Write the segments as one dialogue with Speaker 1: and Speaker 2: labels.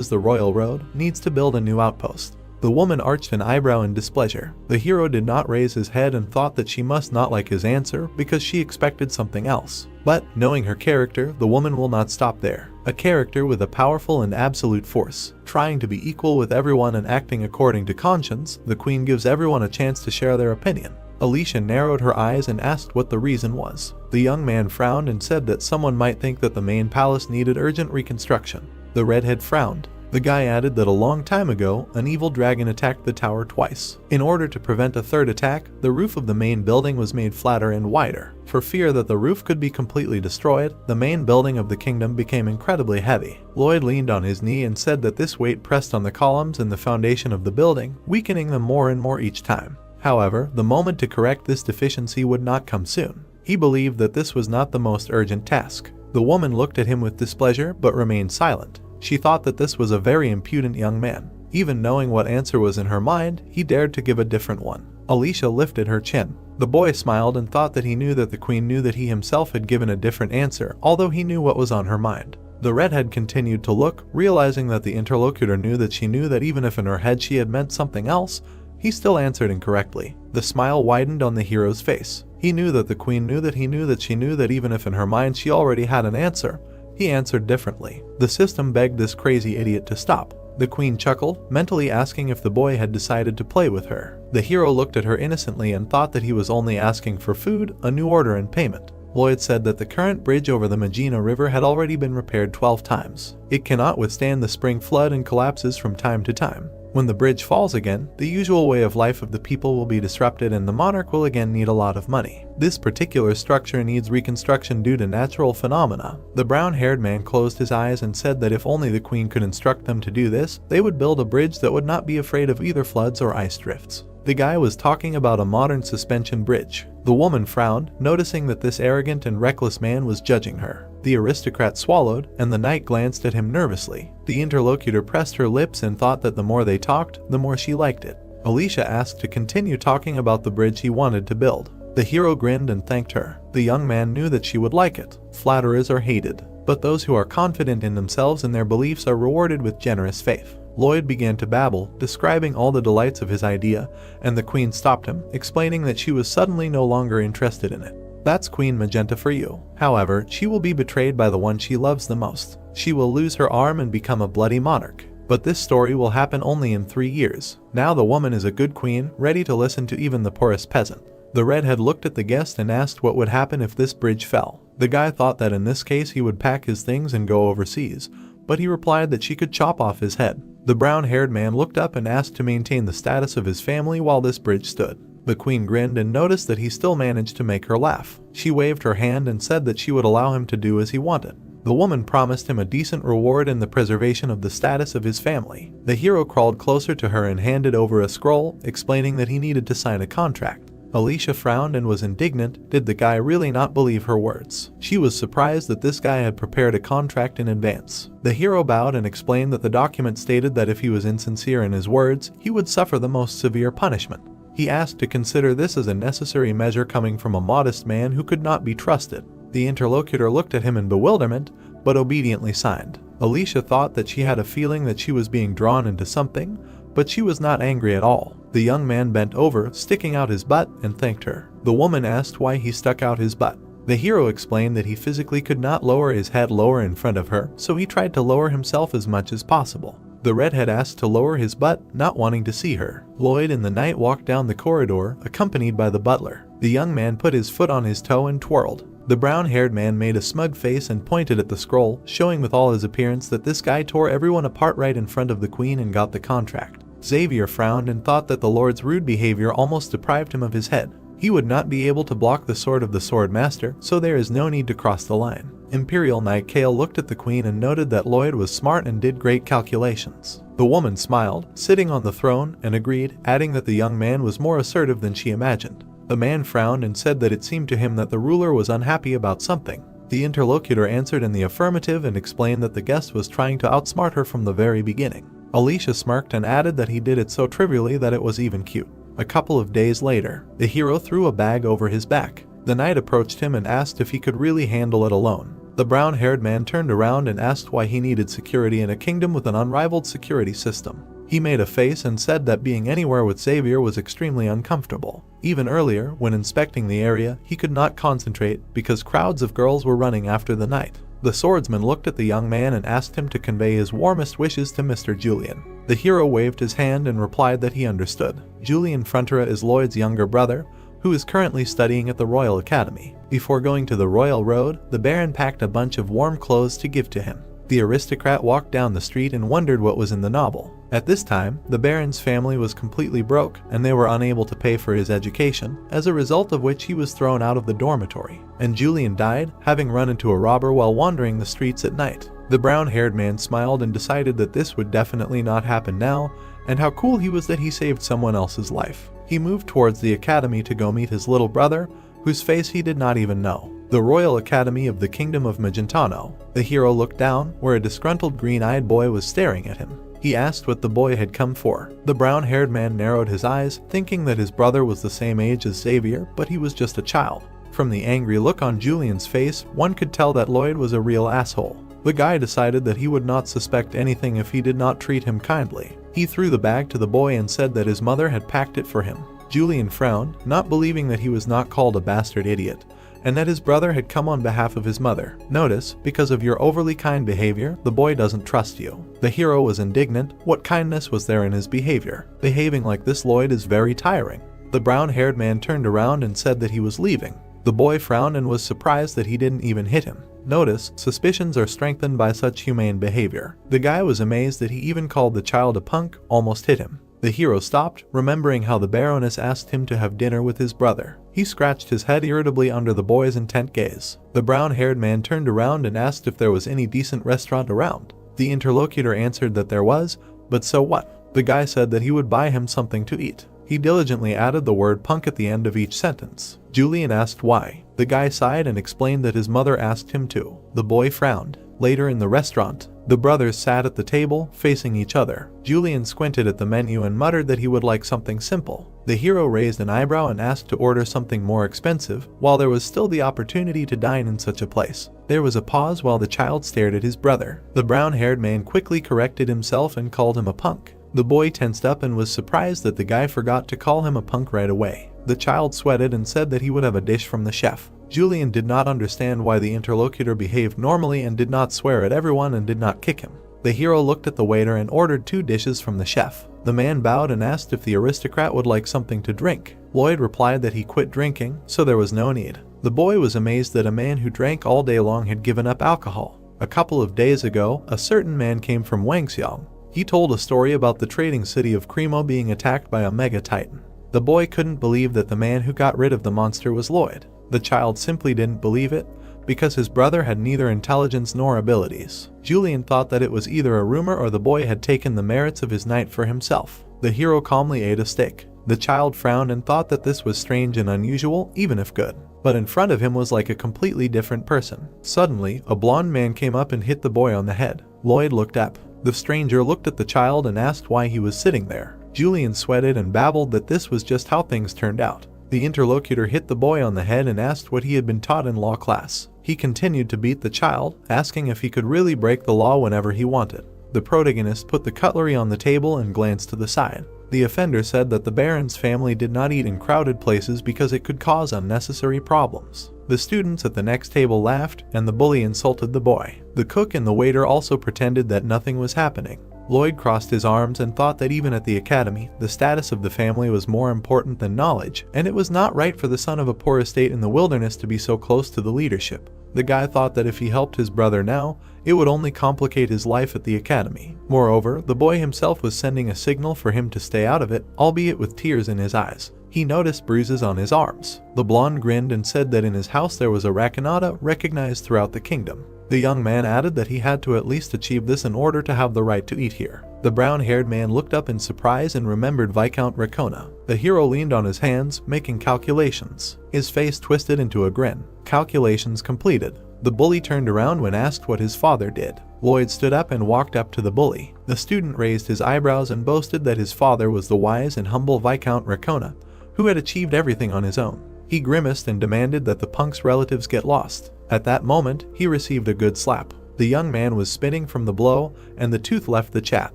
Speaker 1: the royal road, needs to build a new outpost. The woman arched an eyebrow in displeasure. The hero did not raise his head and thought that she must not like his answer because she expected something else. But, knowing her character, the woman will not stop there. A character with a powerful and absolute force, trying to be equal with everyone and acting according to conscience, the queen gives everyone a chance to share their opinion. Alicia narrowed her eyes and asked what the reason was. The young man frowned and said that someone might think that the main palace needed urgent reconstruction. The redhead frowned. The guy added that a long time ago, an evil dragon attacked the tower twice. In order to prevent a third attack, the roof of the main building was made flatter and wider. For fear that the roof could be completely destroyed, the main building of the kingdom became incredibly heavy. Lloyd leaned on his knee and said that this weight pressed on the columns and the foundation of the building, weakening them more and more each time. However, the moment to correct this deficiency would not come soon. He believed that this was not the most urgent task. The woman looked at him with displeasure but remained silent. She thought that this was a very impudent young man. Even knowing what answer was in her mind, he dared to give a different one. Alicia lifted her chin. The boy smiled and thought that he knew that the queen knew that he himself had given a different answer, although he knew what was on her mind. The redhead continued to look, realizing that the interlocutor knew that even if in her head she had meant something else, he still answered incorrectly. The smile widened on the hero's face. He knew that the queen knew that he knew that she knew that even if in her mind she already had an answer, he answered differently. The system begged this crazy idiot to stop. The queen chuckled, mentally asking if the boy had decided to play with her. The hero looked at her innocently and thought that he was only asking for food, a new order and payment. Lloyd said that the current bridge over the Magina River had already been repaired 12 times. It cannot withstand the spring flood and collapses from time to time. When the bridge falls again, the usual way of life of the people will be disrupted and the monarch will again need a lot of money. This particular structure needs reconstruction due to natural phenomena. The brown-haired man closed his eyes and said that if only the queen could instruct them to do this, they would build a bridge that would not be afraid of either floods or ice drifts. The guy was talking about a modern suspension bridge. The woman frowned, noticing that this arrogant and reckless man was judging her. The aristocrat swallowed, and the knight glanced at him nervously. The interlocutor pressed her lips and thought that the more they talked, the more she liked it. Alicia asked to continue talking about the bridge he wanted to build. The hero grinned and thanked her. The young man knew that she would like it. Flatterers are hated, but those who are confident in themselves and their beliefs are rewarded with generous faith. Lloyd began to babble, describing all the delights of his idea, and the queen stopped him, explaining that she was suddenly no longer interested in it. That's Queen Magenta for you. However, she will be betrayed by the one she loves the most. She will lose her arm and become a bloody monarch. But this story will happen only in 3 years. Now the woman is a good queen, ready to listen to even the poorest peasant. The redhead looked at the guest and asked what would happen if this bridge fell. The guy thought that in this case he would pack his things and go overseas, but he replied that she could chop off his head. The brown-haired man looked up and asked to maintain the status of his family while this bridge stood. The queen grinned and noticed that he still managed to make her laugh. She waved her hand and said that she would allow him to do as he wanted. The woman promised him a decent reward in the preservation of the status of his family. The hero crawled closer to her and handed over a scroll, explaining that he needed to sign a contract. Alicia frowned and was indignant. Did the guy really not believe her words? She was surprised that this guy had prepared a contract in advance. The hero bowed and explained that the document stated that if he was insincere in his words, he would suffer the most severe punishment. He asked to consider this as a necessary measure coming from a modest man who could not be trusted. The interlocutor looked at him in bewilderment, but obediently signed. Alicia thought that she had a feeling that she was being drawn into something, but she was not angry at all. The young man bent over, sticking out his butt, and thanked her. The woman asked why he stuck out his butt. The hero explained that he physically could not lower his head lower in front of her, so he tried to lower himself as much as possible. The redhead asked to lower his butt, not wanting to see her. Lloyd and the knight walked down the corridor, accompanied by the butler. The young man put his foot on his toe and twirled. The brown-haired man made a smug face and pointed at the scroll, showing with all his appearance that this guy tore everyone apart right in front of the queen and got the contract. Xavier frowned and thought that the lord's rude behavior almost deprived him of his head. He would not be able to block the sword of the sword master, so there is no need to cross the line. Imperial Knight Kale looked at the queen and noted that Lloyd was smart and did great calculations. The woman smiled, sitting on the throne, and agreed, adding that the young man was more assertive than she imagined. The man frowned and said that it seemed to him that the ruler was unhappy about something. The interlocutor answered in the affirmative and explained that the guest was trying to outsmart her from the very beginning. Alicia smirked and added that he did it so trivially that it was even cute. A couple of days later, the hero threw a bag over his back. The knight approached him and asked if he could really handle it alone. The brown-haired man turned around and asked why he needed security in a kingdom with an unrivaled security system. He made a face and said that being anywhere with Xavier was extremely uncomfortable. Even earlier, when inspecting the area, he could not concentrate because crowds of girls were running after the knight. The swordsman looked at the young man and asked him to convey his warmest wishes to Mr. Julian. The hero waved his hand and replied that he understood. Lloyd Frontera is Lloyd's younger brother, who is currently studying at the Royal Academy. Before going to the Royal Road, the Baron packed a bunch of warm clothes to give to him. The aristocrat walked down the street and wondered what was in the novel. At this time, the Baron's family was completely broke and they were unable to pay for his education, as a result of which he was thrown out of the dormitory. And Julian died, having run into a robber while wandering the streets at night. The brown-haired man smiled and decided that this would definitely not happen now, and how cool he was that he saved someone else's life. He moved towards the academy to go meet his little brother, whose face he did not even know. The Royal Academy of the Kingdom of Magentano. The hero looked down, where a disgruntled green-eyed boy was staring at him. He asked what the boy had come for. The brown-haired man narrowed his eyes, thinking that his brother was the same age as Xavier, but he was just a child. From the angry look on Julian's face, one could tell that Lloyd was a real asshole. The guy decided that he would not suspect anything if he did not treat him kindly. He threw the bag to the boy and said that his mother had packed it for him. Julian frowned, not believing that he was not called a bastard idiot, and that his brother had come on behalf of his mother. Notice, because of your overly kind behavior, the boy doesn't trust you. The hero was indignant. What kindness was there in his behavior? Behaving like this Lloyd is very tiring. The brown-haired man turned around and said that he was leaving. The boy frowned and was surprised that he didn't even hit him. Notice, suspicions are strengthened by such humane behavior. The guy was amazed that he even called the child a punk, almost hit him. The hero stopped, remembering how the Baroness asked him to have dinner with his brother. He scratched his head irritably under the boy's intent gaze. The brown-haired man turned around and asked if there was any decent restaurant around. The interlocutor answered that there was, but so what? The guy said that he would buy him something to eat. He diligently added the word punk at the end of each sentence. Julian asked why. The guy sighed and explained that his mother asked him to. The boy frowned. Later in the restaurant, the brothers sat at the table, facing each other. Julian squinted at the menu and muttered that he would like something simple. The hero raised an eyebrow and asked to order something more expensive, while there was still the opportunity to dine in such a place. There was a pause while the child stared at his brother. The brown-haired man quickly corrected himself and called him a punk. The boy tensed up and was surprised that the guy forgot to call him a punk right away. The child sweated and said that he would have a dish from the chef. Julian did not understand why the interlocutor behaved normally and did not swear at everyone and did not kick him. The hero looked at the waiter and ordered 2 dishes from the chef. The man bowed and asked if the aristocrat would like something to drink. Lloyd replied that he quit drinking, so there was no need. The boy was amazed that a man who drank all day long had given up alcohol. A couple of days ago, a certain man came from Wangxiang. He told a story about the trading city of Cremo being attacked by a mega-titan. The boy couldn't believe that the man who got rid of the monster was Lloyd. The child simply didn't believe it, because his brother had neither intelligence nor abilities. Julian thought that it was either a rumor or the boy had taken the merits of his knight for himself. The hero calmly ate a steak. The child frowned and thought that this was strange and unusual, even if good. But in front of him was like a completely different person. Suddenly, a blonde man came up and hit the boy on the head. Lloyd looked up. The stranger looked at the child and asked why he was sitting there. Julian sweated and babbled that this was just how things turned out. The interlocutor hit the boy on the head and asked what he had been taught in law class. He continued to beat the child, asking if he could really break the law whenever he wanted. The protagonist put the cutlery on the table and glanced to the side. The offender said that the Baron's family did not eat in crowded places because it could cause unnecessary problems. The students at the next table laughed, and the bully insulted the boy. The cook and the waiter also pretended that nothing was happening. Lloyd crossed his arms and thought that even at the academy, the status of the family was more important than knowledge, and it was not right for the son of a poor estate in the wilderness to be so close to the leadership. The guy thought that if he helped his brother now, it would only complicate his life at the academy. Moreover, the boy himself was sending a signal for him to stay out of it, albeit with tears in his eyes. He noticed bruises on his arms. The blonde grinned and said that in his house there was a racanada recognized throughout the kingdom. The young man added that he had to at least achieve this in order to have the right to eat here. The brown-haired man looked up in surprise and remembered Viscount Racona. The hero leaned on his hands, making calculations. His face twisted into a grin. Calculations completed. The bully turned around when asked what his father did. Lloyd stood up and walked up to the bully. The student raised his eyebrows and boasted that his father was the wise and humble Viscount Racona, who had achieved everything on his own. He grimaced and demanded that the punk's relatives get lost. At that moment, he received a good slap. The young man was spitting from the blow, and the tooth left the chat.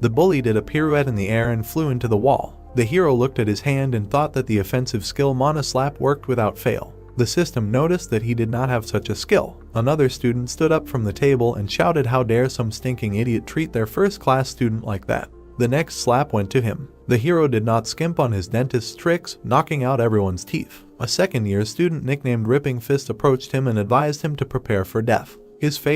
Speaker 1: The bully did a pirouette in the air and flew into the wall. The hero looked at his hand and thought that the offensive skill Mana Slap worked without fail. The system noticed that he did not have such a skill. Another student stood up from the table and shouted, "How dare some stinking idiot treat their first-class student like that." The next slap went to him. The hero did not skimp on his dentist's tricks, knocking out everyone's teeth. A second-year student nicknamed Ripping Fist approached him and advised him to prepare for death. His face